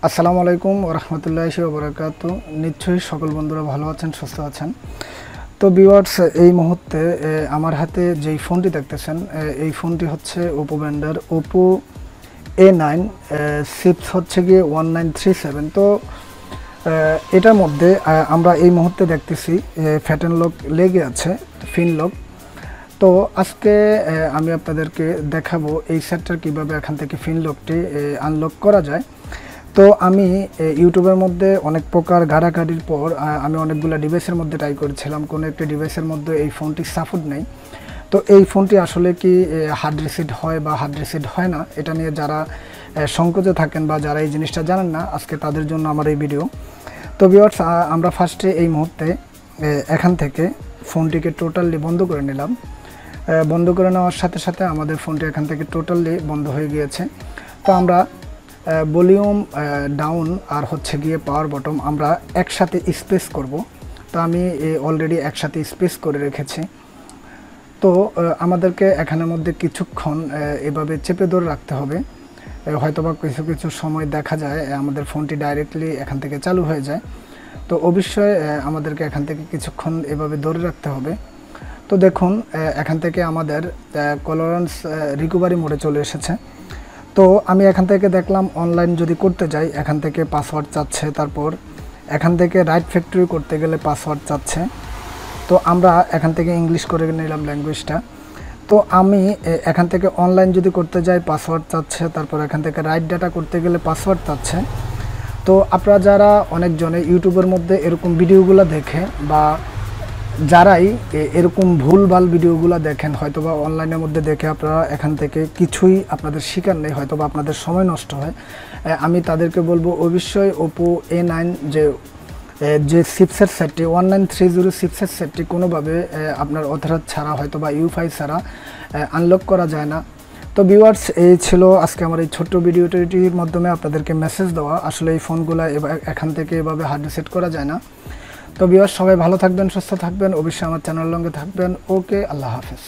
আসসালামু আলাইকুম ওয়া রাহমাতুল্লাহি ওয়া বারাকাতুহু। নিশ্চয়ই সকল বন্ধুরা ভালো আছেন, সুস্থ আছেন। তো ভিউয়ার্স, এই মুহূর্তে আমার হাতে যেই ফোনটি দেখতেছেন, এই ফোনটি হচ্ছে ওপো ব্র্যান্ডের ওপো A9 চিপস হচ্ছে গিয়ে 1937। তো এটার মধ্যে আমরা এই মুহূর্তে দেখতেছি ফ্যাটেন লক লেগে আছে, ফিন লক। তো আজকে আমি আপনাদেরকে দেখাবো এই সেটটার কীভাবে এখান থেকে ফিন লকটি আনলক করা যায়। তো আমি ইউটিউবের মধ্যে অনেক প্রকার গাড়াগাড়ির পর আমি অনেকগুলো ডিভাইসের মধ্যে ট্রাই করেছিলাম, কোনো একটি ডিভাইসের মধ্যে এই ফোনটি সাপোর্ট নেই। তো এই ফোনটি আসলে কি হার্ড রিসেট হয় বা হার্ড রিসেট হয় না, এটা নিয়ে যারা সংকোচে থাকেন বা যারা এই জিনিসটা জানেন না, আজকে তাদের জন্য আমার এই ভিডিও। তো ভিউয়ার্স, আমরা ফার্স্টে এই মুহূর্তে এখান থেকে ফোনটিকে টোটালি বন্ধ করে নিলাম। বন্ধ করে নেওয়ার সাথে সাথে আমাদের ফোনটি এখান থেকে টোটালি বন্ধ হয়ে গিয়েছে। তো আমরা ভলিউম ডাউন আর হচ্ছে গিয়ে পাওয়ার বটম আমরা একসাথে স্পেস করব। তো আমি অলরেডি একসাথে স্পেস করে রেখেছি। তো আমাদেরকে এখানের মধ্যে কিছুক্ষণ এভাবে চেপে ধরে রাখতে হবে। হয়তোবা কিছু কিছু সময় দেখা যায় আমাদের ফোনটি ডাইরেক্টলি এখান থেকে চালু হয়ে যায়। তো অবশ্যই আমাদেরকে এখান থেকে কিছুক্ষণ এভাবে ধরে রাখতে হবে। তো দেখুন, এখান থেকে আমাদের টলারেন্স রিকভারি মোডে চলে এসেছে। তো আমি এখান থেকে দেখলাম অনলাইন যদি করতে যাই, এখান থেকে পাসওয়ার্ড চাচ্ছে, তারপর এখান থেকে রাইট ফ্যাক্টরি করতে গেলে পাসওয়ার্ড চাচ্ছে। তো আমরা এখান থেকে ইংলিশ করে নিলাম ল্যাঙ্গুয়েজটা। তো আমি এখান থেকে অনলাইন যদি করতে যাই পাসওয়ার্ড চাচ্ছে, তারপর এখান থেকে রাইট ডাটা করতে গেলে পাসওয়ার্ড চাচ্ছে। তো আপনারা যারা অনেকজনে ইউটিউবের মধ্যে এরকম ভিডিওগুলো দেখে বা যারাই এরকম ভুলভাল ভিডিওগুলো দেখেন, হয়তোবা অনলাইনের মধ্যে দেখে আপনারা এখান থেকে কিছুই আপনাদের শিকার নেই, হয়তোবা আপনাদের সময় নষ্ট হয়, আমি তাদেরকে বলবো অবশ্যই ওপো A9 যে চিপসেট সেটটি 1930 চিপসেট সেটটি কোনোভাবে আপনার অথরাইজ ছাড়া হয়তোবা ইউআই ছাড়া আনলক করা যায় না। তো ভিউয়ার্স, এই ছিল আজকে আমার এই ছোট্ট ভিডিওটির মাধ্যমে আপনাদেরকে মেসেজ দেওয়া। আসলে এই ফোনগুলো এখান থেকে এভাবে হার্ড রিসেট করা যায় না। তো ভিউয়ার্স, সবাই ভালো থাকবেন, সুস্থ থাকবেন, অবশ্যই আমার চ্যানেল লঙ্গে থাকবেন। ওকে, আল্লাহ হাফেজ।